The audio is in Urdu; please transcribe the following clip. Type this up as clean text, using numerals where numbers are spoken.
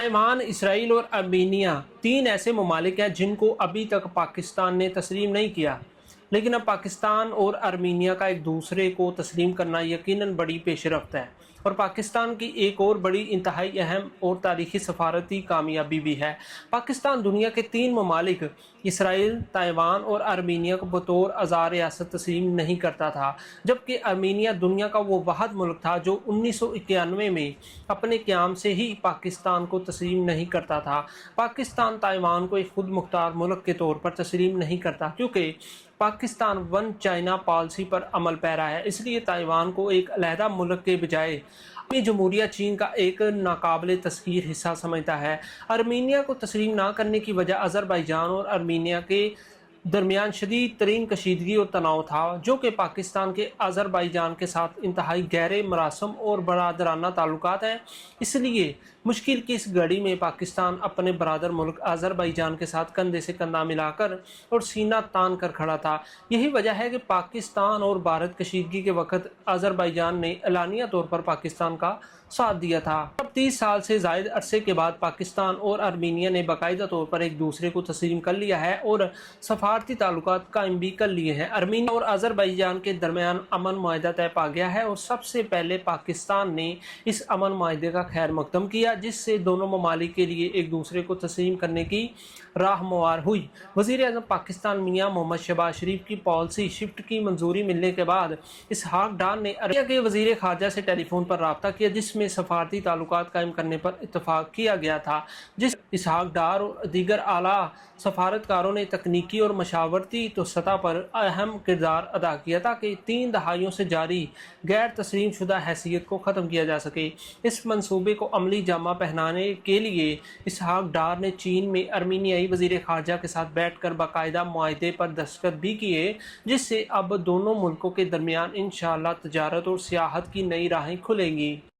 تائیوان، اسرائیل اور ارمینیا تین ایسے ممالک ہیں جن کو ابھی تک پاکستان نے تسلیم نہیں کیا، لیکن اب پاکستان اور ارمینیا کا ایک دوسرے کو تسلیم کرنا یقیناً بڑی پیش رفت ہے اور پاکستان کی ایک اور بڑی انتہائی اہم اور تاریخی سفارتی کامیابی بھی ہے۔ پاکستان دنیا کے تین ممالک اسرائیل، تائیوان اور ارمینیا کو بطور آزاد ریاست تسلیم نہیں کرتا تھا، جبکہ ارمینیا دنیا کا وہ واحد ملک تھا جو 1991 میں اپنے قیام سے ہی پاکستان کو تسلیم نہیں کرتا تھا۔ پاکستان تائیوان کو ایک خود مختار ملک کے طور پر تسلیم نہیں کرتا کیونکہ پاکستان ون چائنا پالیسی پر عمل پیرا ہے، اس لیے تائیوان کو ایک علیحدہ ملک کے بجائے عوامی جمہوریہ چین کا ایک ناقابل تذکیر حصہ سمجھتا ہے۔ ارمینیا کو تسلیم نہ کرنے کی وجہ آذربائیجان اور ارمینیا کے درمیان شدید ترین کشیدگی اور تناؤ تھا، جو کہ پاکستان کے آذربائیجان کے ساتھ انتہائی گہرے مراسم اور برادرانہ تعلقات ہیں۔ اس لیے مشکل کی اس گھڑی میں پاکستان اپنے برادر ملک آذربائیجان کے ساتھ کندھے سے کندھا ملا کر اور سینہ تان کر کھڑا تھا۔ یہی وجہ ہے کہ پاکستان اور بھارت کشیدگی کے وقت آذربائیجان نے اعلانیہ طور پر پاکستان کا ساتھ دیا تھا۔ اب 30 سال سے زائد عرصے کے بعد پاکستان اور ارمینیا نے باقاعدہ طور پر ایک دوسرے کو تسلیم کر لیا ہے اور سفارتی تعلقات قائم بھی کر لیے ہیں۔ ارمینیا اور آذربائیجان کے درمیان امن معاہدہ طے پا گیا ہے اور سب سے پہلے پاکستان نے اس امن معاہدے کا خیر مقدم کیا، جس سے دونوں ممالک کے لیے ایک دوسرے کو تسلیم کرنے کی راہ ہموار ہوئی۔ وزیر اعظم پاکستان میاں محمد شہباز شریف کی پالیسی شفٹ کی منظوری ملنے کے بعد اسحاق ڈار نے ارمینیا کے وزیر خارجہ سے ٹیلی فون پر رابطہ کیا، جس میں سفارتی تعلقات قائم کرنے پر اتفاق کیا گیا تھا، جس اسحاق ڈار اور دیگر اعلیٰ سفارتکاروں نے تکنیکی اور مشاورتی سطح پر اہم کردار ادا کیا تاکہ 3 دہائیوں سے جاری غیر تسلیم شدہ حیثیت کو ختم کیا جا سکے۔ اس منصوبے کو عملی جامہ پہنانے کے لیے اسحاق ڈار نے چین میں ارمینیائی وزیر خارجہ کے ساتھ بیٹھ کر باقاعدہ معاہدے پر دستخط بھی کیے، جس سے اب دونوں ملکوں کے درمیان انشاءاللہ تجارت اور سیاحت کی نئی راہیں کھلیں گی۔